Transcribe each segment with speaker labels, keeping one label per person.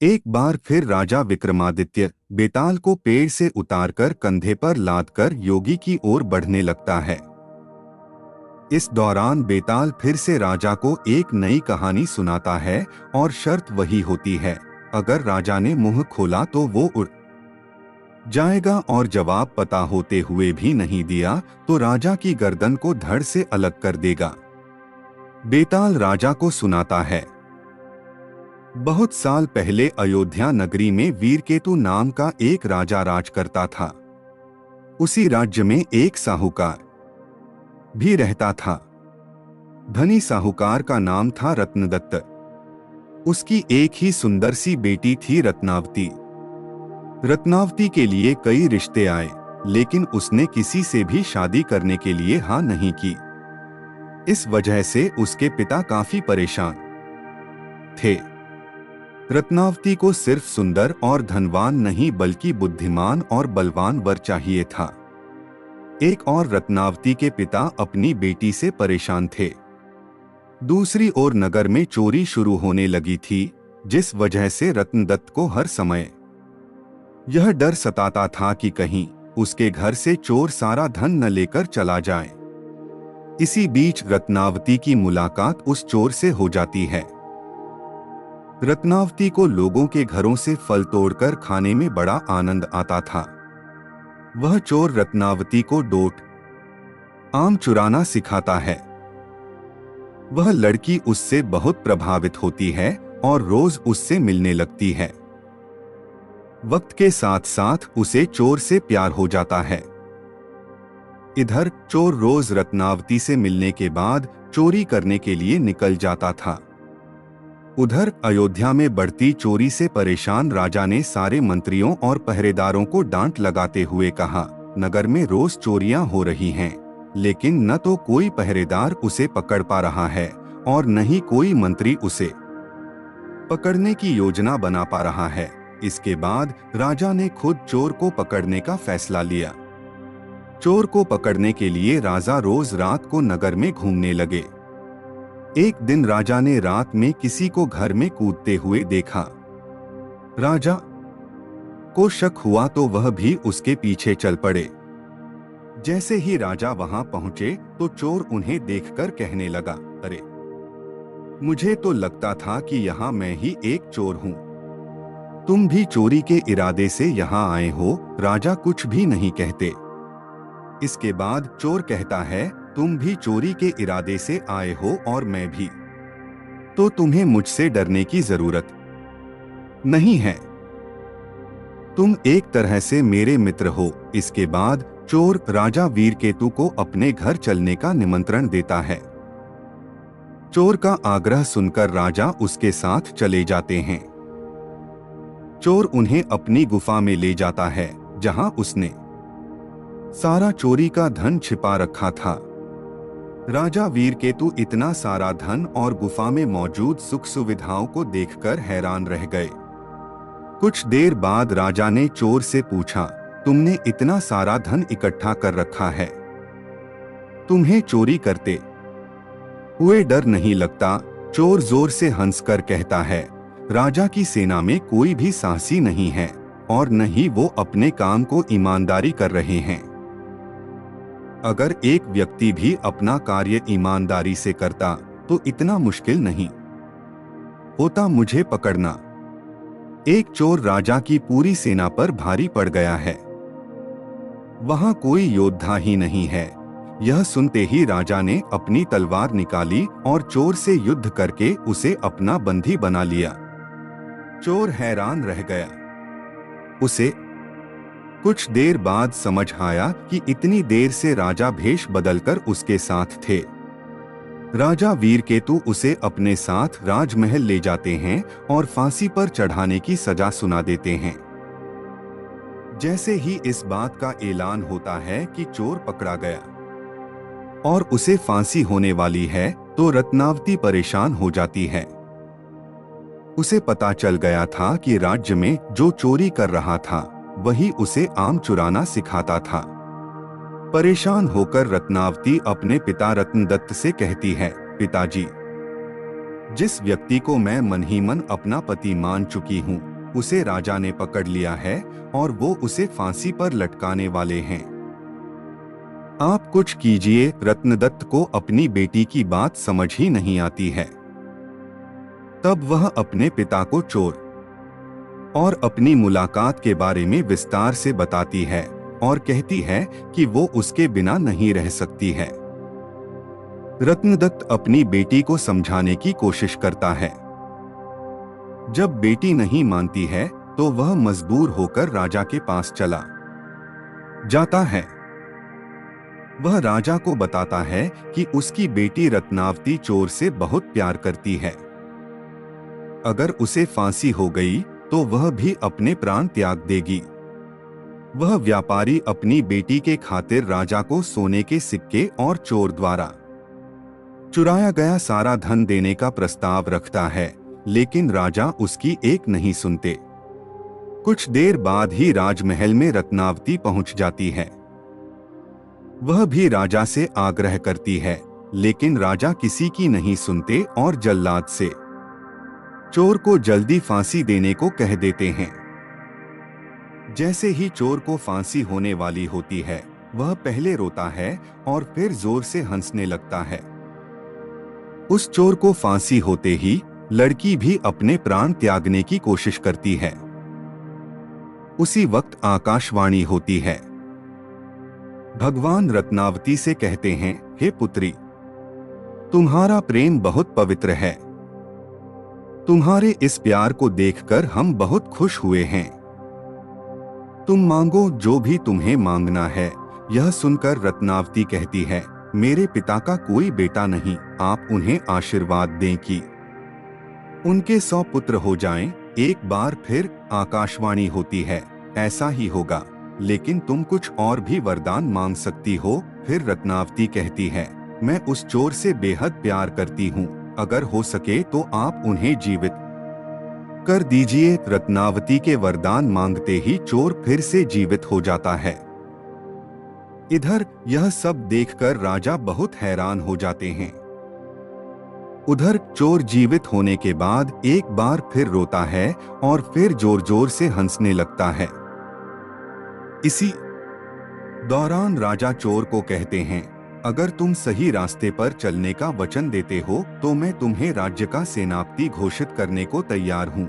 Speaker 1: एक बार फिर राजा विक्रमादित्य बेताल को पेड़ से उतारकर कंधे पर लादकर योगी की ओर बढ़ने लगता है। इस दौरान बेताल फिर से राजा को एक नई कहानी सुनाता है और शर्त वही होती है, अगर राजा ने मुंह खोला तो वो उड़ जाएगा और जवाब पता होते हुए भी नहीं दिया तो राजा की गर्दन को धड़ से अलग कर देगा। बेताल राजा को सुनाता है। बहुत साल पहले अयोध्या नगरी में वीरकेतु नाम का एक राजा राज करता था। उसी राज्य में एक साहूकार भी रहता था। धनी साहूकार का नाम था रत्नदत्त। उसकी एक ही सुंदर सी बेटी थी रत्नावती। रत्नावती के लिए कई रिश्ते आए, लेकिन उसने किसी से भी शादी करने के लिए हाँ नहीं की। इस वजह से उसके पिता काफी परेशान थे। रत्नावती को सिर्फ सुंदर और धनवान नहीं बल्कि बुद्धिमान और बलवान वर चाहिए था। एक और रत्नावती के पिता अपनी बेटी से परेशान थे। दूसरी ओर नगर में चोरी शुरू होने लगी थी, जिस वजह से रत्नदत्त को हर समय यह डर सताता था कि कहीं उसके घर से चोर सारा धन न लेकर चला जाए। इसी बीच रत्नावती की मुलाकात उस चोर से हो जाती है। रत्नावती को लोगों के घरों से फल तोड़कर खाने में बड़ा आनंद आता था। वह चोर रत्नावती को डोट आम चुराना सिखाता है। वह लड़की उससे बहुत प्रभावित होती है और रोज उससे मिलने लगती है। वक्त के साथ साथ उसे चोर से प्यार हो जाता है। इधर चोर रोज रत्नावती से मिलने के बाद चोरी करने के लिए निकल जाता था। उधर अयोध्या में बढ़ती चोरी से परेशान राजा ने सारे मंत्रियों और पहरेदारों को डांट लगाते हुए कहा, नगर में रोज चोरियां हो रही हैं, लेकिन न तो कोई पहरेदार उसे पकड़ पा रहा है और न ही कोई मंत्री उसे पकड़ने की योजना बना पा रहा है। इसके बाद राजा ने खुद चोर को पकड़ने का फैसला लिया। चोर को पकड़ने के लिए राजा रोज रात को नगर में घूमने लगे। एक दिन राजा ने रात में किसी को घर में कूदते हुए देखा। राजा को शक हुआ तो वह भी उसके पीछे चल पड़े। जैसे ही राजा वहां पहुंचे तो चोर उन्हें देखकर कहने लगा, अरे मुझे तो लगता था कि यहाँ मैं ही एक चोर हूँ। तुम भी चोरी के इरादे से यहाँ आए हो। राजा कुछ भी नहीं कहते। इसके बाद चोर कहता है, तुम भी चोरी के इरादे से आए हो और मैं भी, तो तुम्हें मुझसे डरने की जरूरत नहीं है। तुम एक तरह से मेरे मित्र हो। इसके बाद चोर राजा वीरकेतु को अपने घर चलने का निमंत्रण देता है। चोर का आग्रह सुनकर राजा उसके साथ चले जाते हैं। चोर उन्हें अपनी गुफा में ले जाता है, जहां उसने सारा चोरी का धन छिपा रखा था। राजा वीरकेतु इतना सारा धन और गुफा में मौजूद सुख सुविधाओं को देखकर हैरान रह गए। कुछ देर बाद राजा ने चोर से पूछा, तुमने इतना सारा धन इकट्ठा कर रखा है, तुम्हें चोरी करते हुए डर नहीं लगता? चोर जोर से हंसकर कहता है, राजा की सेना में कोई भी साहसी नहीं है और न ही वो अपने काम को ईमानदारी कर रहे हैं। अगर एक व्यक्ति भी अपना कार्य ईमानदारी से करता तो इतना मुश्किल नहीं होता मुझे पकड़ना। एक चोर राजा की पूरी सेना पर भारी पड़ गया है। वहां कोई योद्धा ही नहीं है। यह सुनते ही राजा ने अपनी तलवार निकाली और चोर से युद्ध करके उसे अपना बंदी बना लिया। चोर हैरान रह गया। उसे कुछ देर बाद समझ आया कि इतनी देर से राजा भेष बदलकर उसके साथ थे। राजा वीरकेतु उसे अपने साथ राजमहल ले जाते हैं और फांसी पर चढ़ाने की सजा सुना देते हैं। जैसे ही इस बात का ऐलान होता है कि चोर पकड़ा गया और उसे फांसी होने वाली है, तो रत्नावती परेशान हो जाती है। उसे पता चल गया था कि राज्य में जो चोरी कर रहा था वही उसे आम चुराना सिखाता था। परेशान होकर रत्नावती अपने पिता रत्नदत्त से कहती है, पिताजी, जिस व्यक्ति को मैं मन ही मन अपना पति मान चुकी हूँ, उसे राजा ने पकड़ लिया है और वो उसे फांसी पर लटकाने वाले हैं। आप कुछ कीजिए। रत्नदत्त को अपनी बेटी की बात समझ ही नहीं आती है। तब वह अपने पिता को चोर और अपनी मुलाकात के बारे में विस्तार से बताती है और कहती है कि वो उसके बिना नहीं रह सकती है। रत्नदत्त अपनी बेटी को समझाने की कोशिश करता है। जब बेटी नहीं मानती है तो वह मजबूर होकर राजा के पास चला जाता है। वह राजा को बताता है कि उसकी बेटी रत्नावती चोर से बहुत प्यार करती है। अगर उसे फांसी हो गई तो वह भी अपने प्राण त्याग देगी। वह व्यापारी अपनी बेटी के खातिर राजा को सोने के सिक्के और चोर द्वारा चुराया गया सारा धन देने का प्रस्ताव रखता है, लेकिन राजा उसकी एक नहीं सुनते। कुछ देर बाद ही राजमहल में रत्नावती पहुंच जाती है। वह भी राजा से आग्रह करती है, लेकिन राजा किसी की नहीं सुनते और जल्लाद से चोर को जल्दी फांसी देने को कह देते हैं। जैसे ही चोर को फांसी होने वाली होती है, वह पहले रोता है और फिर जोर से हंसने लगता है। उस चोर को फांसी होते ही लड़की भी अपने प्राण त्यागने की कोशिश करती है। उसी वक्त आकाशवाणी होती है। भगवान रत्नावती से कहते हैं, हे पुत्री, तुम्हारा प्रेम बहुत पवित्र है। तुम्हारे इस प्यार को देखकर हम बहुत खुश हुए हैं। तुम मांगो जो भी तुम्हें मांगना है। यह सुनकर रत्नावती कहती है, मेरे पिता का कोई बेटा नहीं, आप उन्हें आशीर्वाद दें कि उनके 100 पुत्र हो जाएं। एक बार फिर आकाशवाणी होती है, ऐसा ही होगा, लेकिन तुम कुछ और भी वरदान मांग सकती हो। फिर रत्नावती कहती है, मैं उस चोर से बेहद प्यार करती हूँ, अगर हो सके तो आप उन्हें जीवित कर दीजिए। रत्नावती के वरदान मांगते ही चोर फिर से जीवित हो जाता है। इधर यह सब देखकर राजा बहुत हैरान हो जाते हैं। उधर चोर जीवित होने के बाद एक बार फिर रोता है और फिर जोर जोर से हंसने लगता है। इसी दौरान राजा चोर को कहते हैं, अगर तुम सही रास्ते पर चलने का वचन देते हो तो मैं तुम्हें राज्य का सेनापति घोषित करने को तैयार हूँ।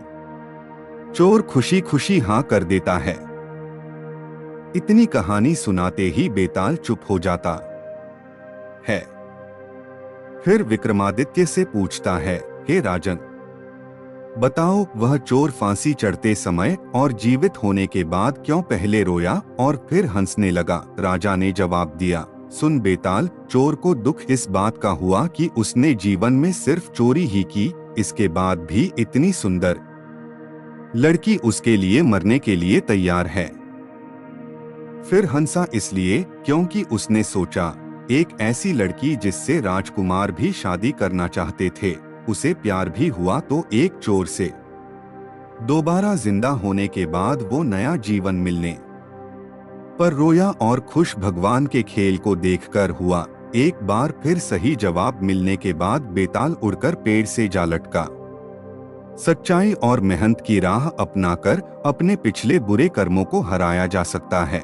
Speaker 1: चोर खुशी खुशी हाँ कर देता है। इतनी कहानी सुनाते ही बेताल चुप हो जाता है। फिर विक्रमादित्य से पूछता है, हे राजन, बताओ वह चोर फांसी चढ़ते समय और जीवित होने के बाद क्यों पहले रोया और फिर हंसने लगा? राजा ने जवाब दिया, सुन बेताल, चोर को दुख इस बात का हुआ कि उसने जीवन में सिर्फ चोरी ही की, इसके बाद भी इतनी सुंदर लड़की उसके लिए मरने के लिए तैयार है। फिर हंसा इसलिए क्योंकि उसने सोचा, एक ऐसी लड़की जिससे राजकुमार भी शादी करना चाहते थे, उसे प्यार भी हुआ तो एक चोर से दोबारा जिंदा होने के बाद वो नया जीवन मिलने पर रोया और खुश भगवान के खेल को देखकर हुआ। एक बार फिर सही जवाब मिलने के बाद बेताल उड़कर पेड़ से जा लटका। सच्चाई और मेहनत की राह अपनाकर अपने पिछले बुरे कर्मों को हराया जा सकता है।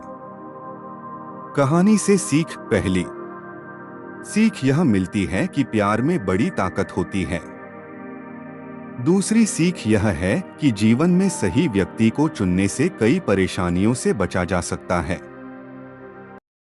Speaker 1: कहानी से सीख। पहली सीख यह मिलती है कि प्यार में बड़ी ताकत होती है। दूसरी सीख यह है कि जीवन में सही व्यक्ति को चुनने से कई परेशानियों से बचा जा सकता है।